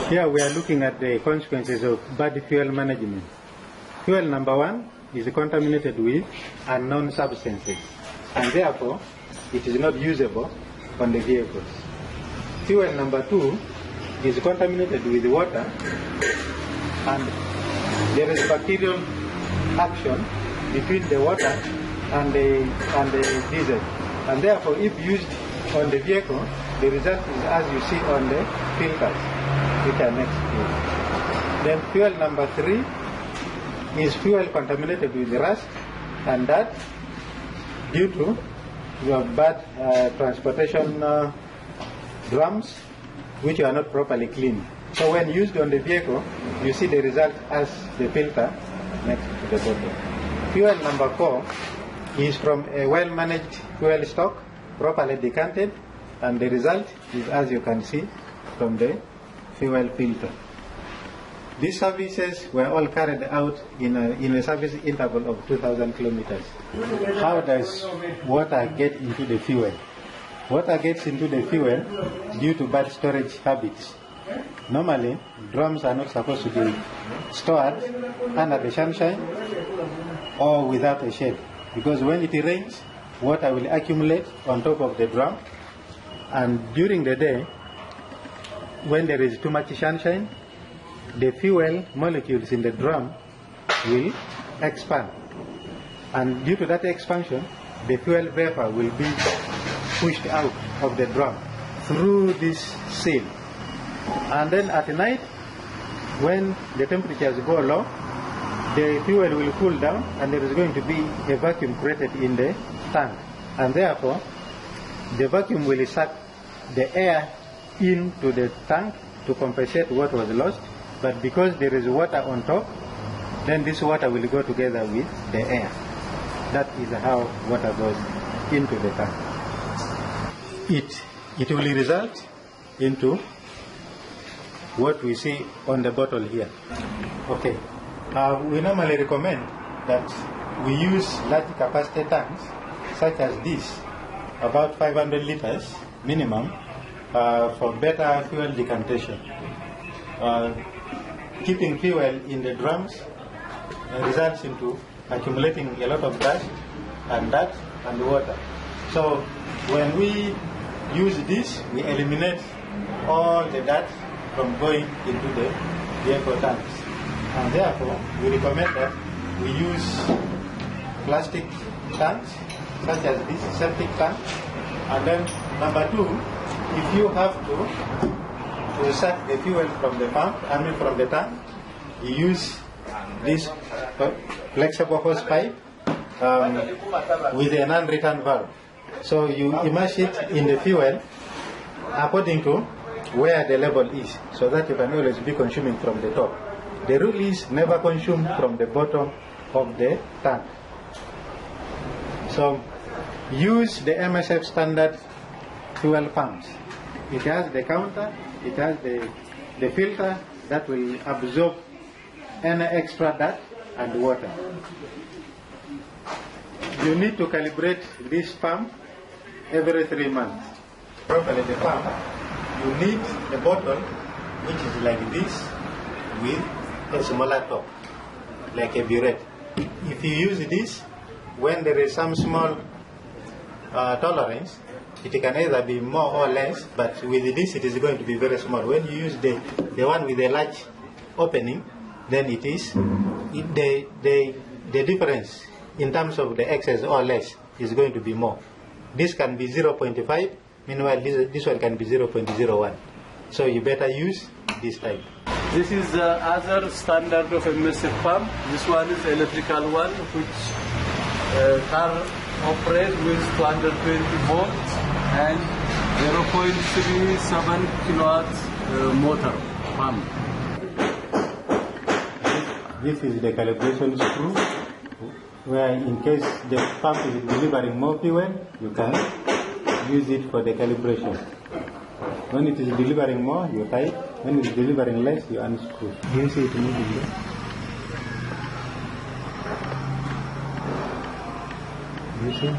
Here we are looking at the consequences of bad fuel management. Fuel number 1 is contaminated with unknown substances, and therefore it is not usable on the vehicles. Fuel number 2 is contaminated with water, and there is bacterial action between the water and the diesel, and therefore if used on the vehicle, the result is as you see on the filters, which are next to it. Then fuel number 3 is fuel contaminated with rust, and that due to your bad transportation drums which are not properly cleaned. So when used on the vehicle, you see the result as the filter next to the bottle. Fuel number 4 is from a well-managed fuel stock, properly decanted, and the result is as you can see from the fuel filter. These services were all carried out in a service interval of 2,000 kilometers. How does water get into the fuel? Water gets into the fuel due to bad storage habits. Normally, drums are not supposed to be stored under the sunshine or without a shade, because when it rains, water will accumulate on top of the drum, and during the day, when there is too much sunshine, the fuel molecules in the drum will expand, and due to that expansion, the fuel vapor will be pushed out of the drum through this seal. And then at night, when the temperatures go low, the fuel will cool down, and there is going to be a vacuum created in the tank, and therefore the vacuum will suck the air into the tank to compensate what was lost. But because there is water on top, then this water will go together with the air. That is how water goes into the tank. It will result into what we see on the bottle here. Okay, we normally recommend that we use large capacity tanks such as this, about 500 liters minimum, for better fuel decantation. Keeping fuel in the drums results into accumulating a lot of dust and water. So when we use this, we eliminate all the dirt from going into the vehicle tanks, and therefore we recommend that we use plastic tanks such as this septic tank. And then number 2, if you have to suck the fuel from the pump, from the tank, you use this flexible hose pipe with a non-return valve. So you immerse it in the fuel according to where the level is, so that you can always be consuming from the top. The rule is never consume from the bottom of the tank. So use the MSF standard fuel pumps. It has the counter, it has the filter that will absorb any extra dirt and water. You need to calibrate this pump every 3 months. Properly the pump, you need a bottle which is like this with a smaller top, like a burette. If you use this, when there is some small tolerance, it can either be more or less, but with this it is going to be very small. When you use the one with a large opening, then it is the difference in terms of the excess or less is going to be more. This can be 0.5, meanwhile this one can be 0.01. So you better use this type. This is the other standard of MSF pump. This one is electrical one, which car operate with 220 volts and 0.37 kilowatts motor pump. This is the calibration screw, where in case the pump is delivering more fuel, you can use it for the calibration. When it is delivering more, you tie it. When it is delivering less, you unscrew. You see it moving here. You see?